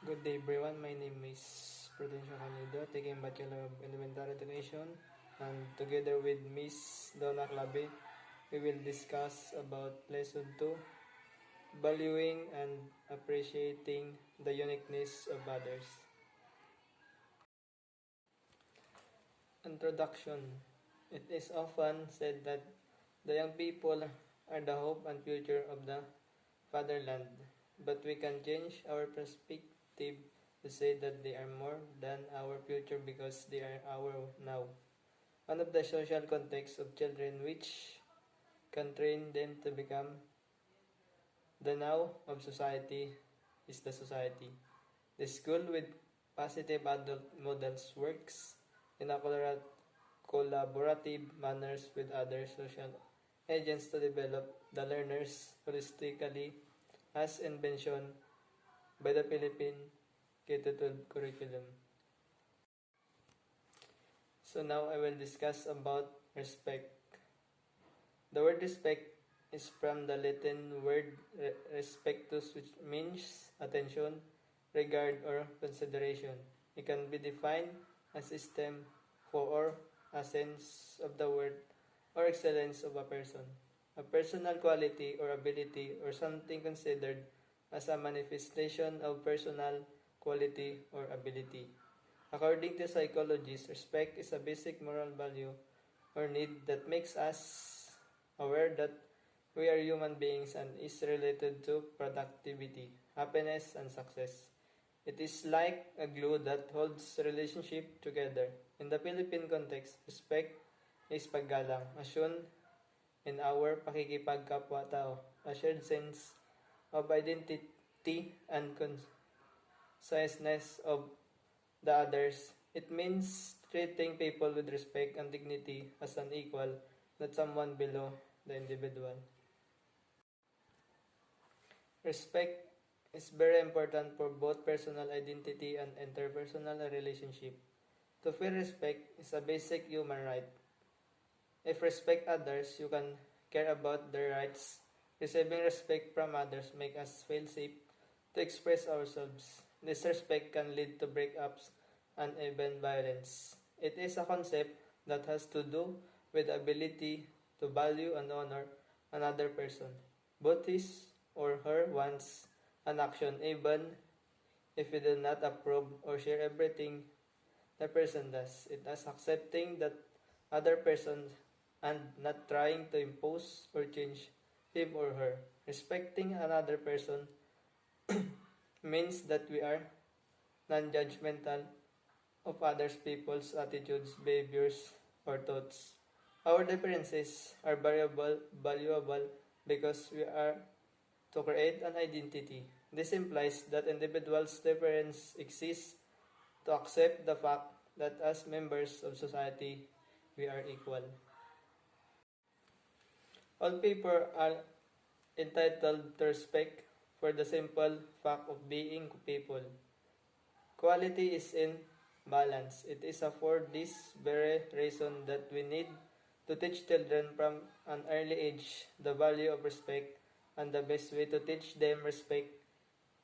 Good day everyone, my name is Prudencio Canido, taking Bachelor of Elementary Education, and together with Miss Donna Clave, we will discuss about Lesson 2, Valuing and Appreciating the Uniqueness of Others. Introduction. It is often said that the young people are the hope and future of the fatherland, but we can change our perspective to say that they are more than our future because they are our now. One of the social contexts of children which can train them to become the now of society is the society. The school with positive adult models works in a collaborative manners with other social agents to develop the learners holistically as invention by the Philippine K-12 curriculum. So now I will discuss about respect. The word respect is from the Latin word respectus, which means attention, regard, or consideration. It can be defined as system for or a sense of the word or excellence of a person, a personal quality or ability, or something considered as a manifestation of personal quality or ability. According to psychologists, respect is a basic moral value or need that makes us aware that we are human beings and is related to productivity, happiness, and success. It is like a glue that holds relationship together. In the Philippine context, respect is paggalang, as shown in our pakikipagkapwa-tao, a shared sense of identity and consciousness of the others. It means treating people with respect and dignity as an equal, not someone below the individual. Respect is very important for both personal identity and interpersonal relationship. To feel respect is a basic human right. If respect others, you can care about their rights. Receiving respect from others make us feel safe to express ourselves. This respect can lead to breakups and even violence. It is a concept that has to do with the ability to value and honor another person, both his or her wants and action, even if we do not approve or share everything the person does. It is accepting that other person and not trying to impose or change him or her. Respecting another person means that we are non-judgmental of others people's attitudes, behaviors, or thoughts. Our differences are valuable because we are to create an identity. This implies that individuals' difference exists to accept the fact that as members of society, we are equal. All people are entitled to respect for the simple fact of being people. Quality is in balance. It is for this very reason that we need to teach children from an early age the value of respect, and the best way to teach them respect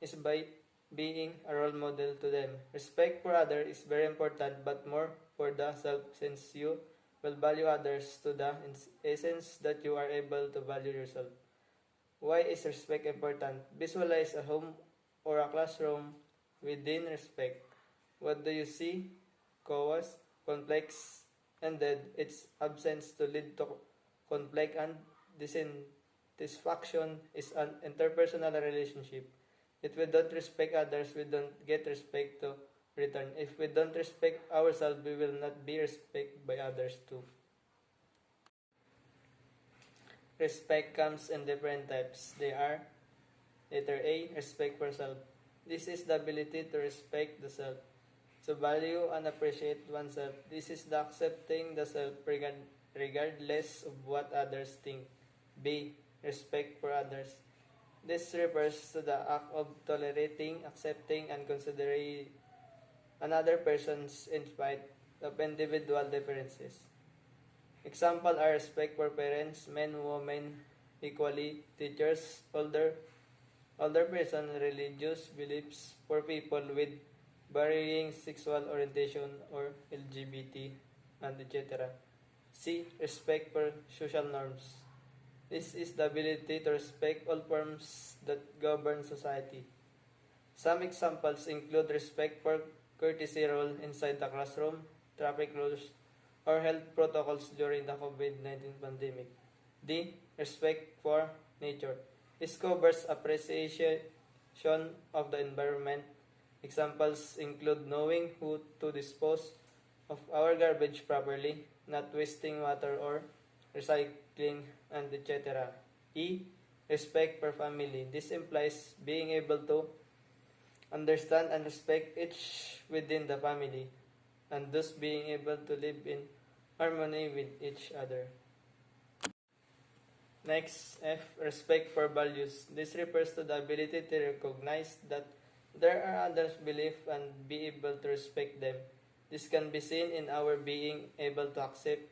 is by being a role model to them. Respect for others is very important, but more for the self, since you will value others to the essence that you are able to value yourself. Why is respect important? Visualize a home or a classroom within respect. What do you see? Chaos, complex, and then its absence to lead to conflict and dissatisfaction is an interpersonal relationship. If we don't respect others, we don't get respect to return. If we don't respect ourselves, we will not be respected by others too. Respect comes in different types. They are letter A, respect for self. This is the ability to respect the self, to value and appreciate oneself. This is the accepting the self regardless of what others think. B, respect for others. This refers to the act of tolerating, accepting, and considering another person's in spite of individual differences. Example are respect for parents, men, women, equally, teachers, older Older person, religious beliefs for people with varying sexual orientation or LGBT and etc. C. Respect for social norms. This is the ability to respect all forms that govern society. Some examples include respect for courtesy rule inside the classroom, traffic rules, or health protocols during the COVID-19 pandemic. D. Respect for nature. This covers appreciation of the environment. Examples include knowing who to dispose of our garbage properly, not wasting water or recycling, and etc. E. Respect for family. This implies being able to understand and respect each within the family, and thus being able to live in harmony with each other. Next, F. Respect for values. This refers to the ability to recognize that there are others' beliefs and be able to respect them. This can be seen in our being able to accept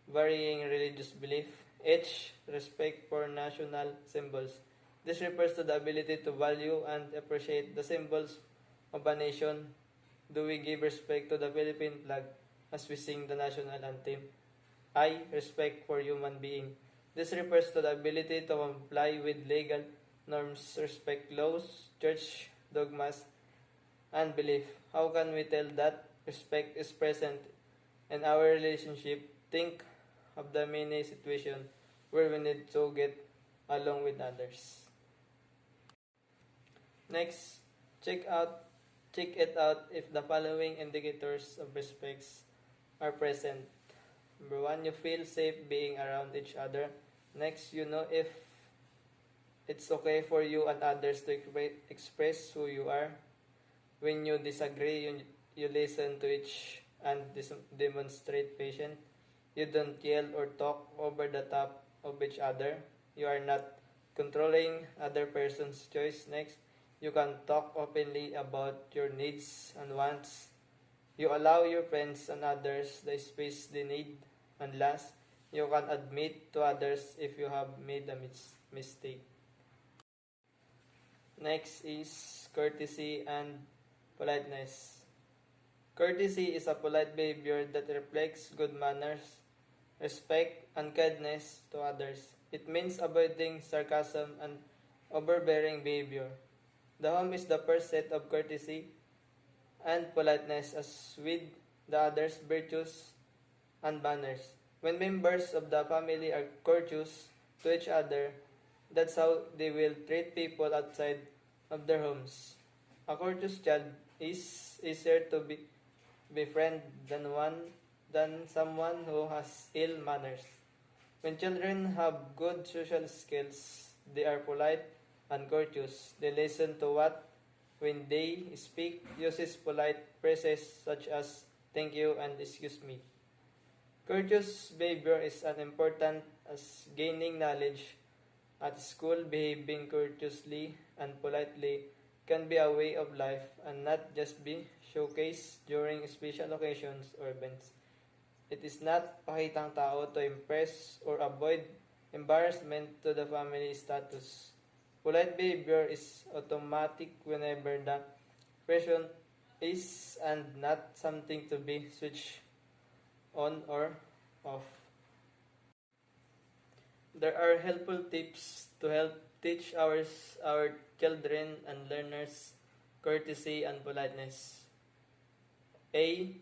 varying religious belief. H. Respect for national symbols. This refers to the ability to value and appreciate the symbols of a nation. Do we give respect to the Philippine flag as we sing the national anthem? I. Respect for human being. This refers to the ability to comply with legal norms, respect laws, church dogmas, and belief. How can we tell that respect is present in our relationship? Think of the many situations where we need to get along with others. Next, check it out if the following indicators of respects are present. Number 1, you feel safe being around each other. Next, you know if it's okay for you and others to express who you are. When you disagree, you listen to each and demonstrate patience. You don't yell or talk over the top of each other. You are not controlling other person's choice. Next, you can talk openly about your needs and wants. You allow your friends and others the space they need. And last, you can admit to others if you have made a mistake. Next is courtesy and politeness. Courtesy is a polite behavior that reflects good manners, respect, and kindness to others. It means avoiding sarcasm and overbearing behavior. The home is the first set of courtesy and politeness as with the others' virtues and manners. When members of the family are courteous to each other, that's how they will treat people outside of their homes. A courteous child is easier to befriend than someone who has ill manners. When children have good social skills, they are polite and courteous. They listen to what when they speak uses polite phrases such as thank you and excuse me. Courteous behavior is as important as gaining knowledge. At school, behaving courteously and politely can be a way of life and not just be showcased during special occasions or events. It is not pakitang tao to impress or avoid embarrassment to the family status. Polite behavior is automatic whenever the person is and not something to be switched on or off. There are helpful tips to help teach our children and learners courtesy and politeness. A.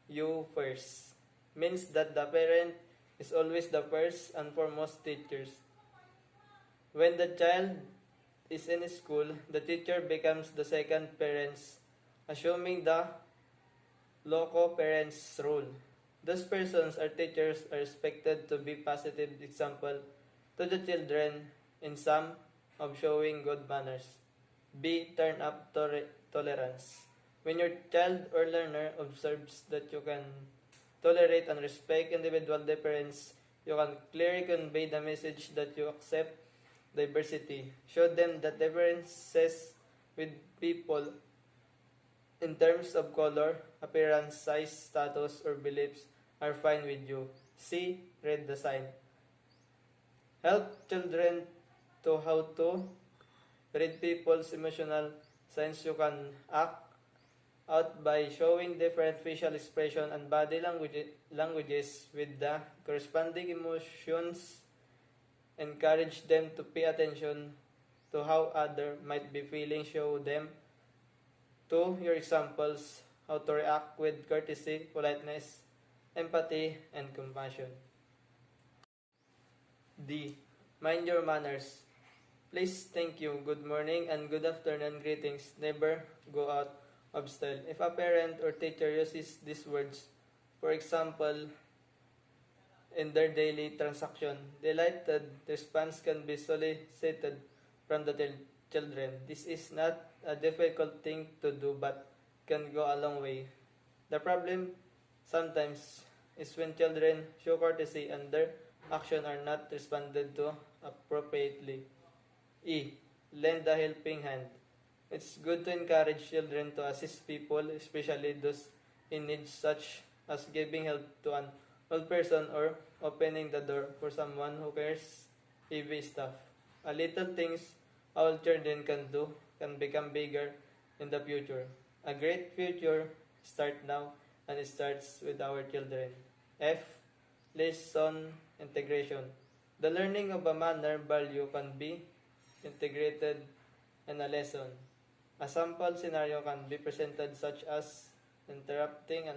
You first means that the parent is always the first and foremost teachers. When the child is in school, the teacher becomes the second parents, assuming the loco parents rule. Those persons or teachers are expected to be positive example to the children in some of showing good manners. B. Turn up tolerance. When your child or learner observes that you can tolerate and respect individual difference, you can clearly convey the message that you accept diversity. Show them that differences with people in terms of color, appearance, size, status, or beliefs are fine with you. C. Read the sign. Help children to how to read people's emotional signs. You can act out by showing different facial expression and body languages with the corresponding emotions. Encourage them to pay attention to how others might be feeling. Show them to your examples how to react with courtesy, politeness, empathy, and compassion. D. Mind your manners. Please, thank you, good morning, and good afternoon greetings never go out of style. If a parent or teacher uses these words, for example, in their daily transaction, delighted response can be solicited from the children. This is not a difficult thing to do but can go a long way. The problem sometimes is when children show courtesy and their actions are not responded to appropriately. E. Lend a helping hand. It's good to encourage children to assist people, especially those in need, such as giving help to an old person or opening the door for someone who carries heavy stuff. A little things all children can do can become bigger in the future. A great future starts now, and it starts with our children. F. Lesson integration. The learning of a manner value can be integrated in a lesson. A sample scenario can be presented such as interrupting an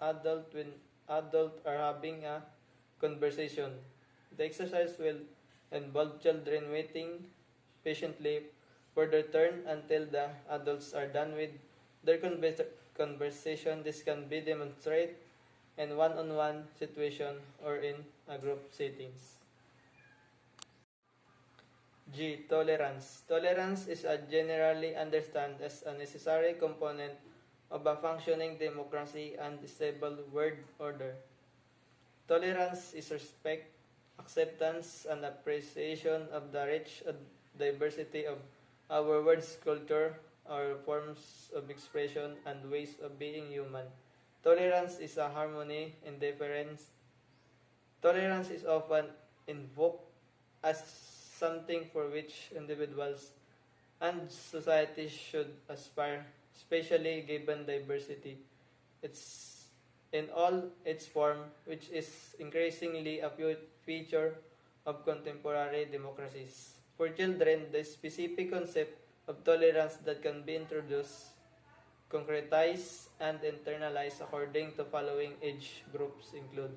adult when adults are having a conversation. The exercise will involve children waiting patiently for their turn until the adults are done with their conversation. This can be demonstrated in one-on-one situation or in a group settings. G. Tolerance. Tolerance is generally understood as a necessary component of a functioning democracy and stable world order. Tolerance is respect, acceptance, and appreciation of the rich diversity of our world's culture, our forms of expression, and ways of being human. Tolerance is a harmony in difference. Tolerance is often invoked as something for which individuals and societies should aspire, especially given diversity. It's in all its form, which is increasingly a feature of contemporary democracies. For children, the specific concept of tolerance that can be introduced, concretized, and internalized according to following age groups include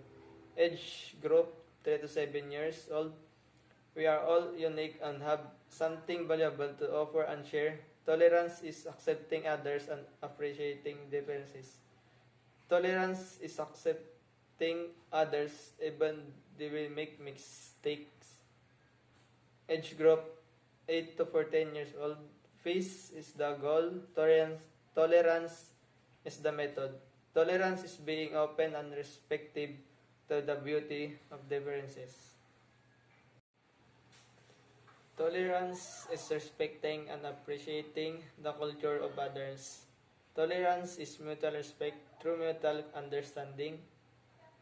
age group 3 to 7 years old. We are all unique and have something valuable to offer and share. Tolerance is accepting others and appreciating differences. Tolerance is accepting others even they will make mistakes. Age group 8 to 14 years old. Peace is the goal. Tolerance is the method. Tolerance is being open and respectful to the beauty of differences. Tolerance is respecting and appreciating the culture of others. Tolerance is mutual respect through mutual understanding.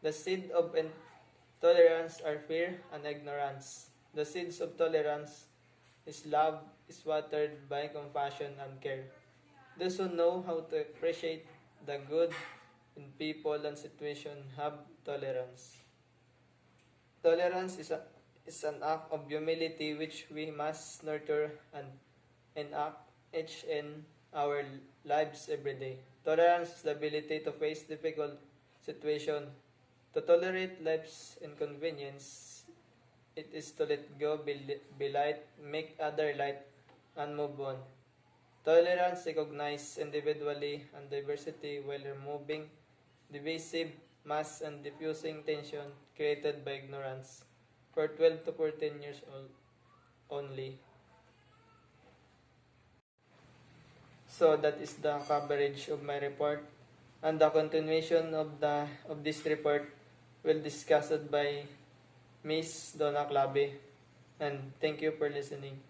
The seed of intolerance are fear and ignorance. The seeds of tolerance is love is watered by compassion and care. Those who know how to appreciate the good in people and situations have tolerance. Tolerance is an act of humility which we must nurture and enact each in our lives every day. Tolerance is the ability to face difficult situations, to tolerate life's inconvenience. It is to let go, be light, make other light, and move on. Tolerance recognizes individually and diversity while removing divisive mass and diffusing tension created by ignorance. For 12 to 14 years old only. So that is the coverage of my report, and the continuation of this report will discussed by Miss Donna Clave. And thank you for listening.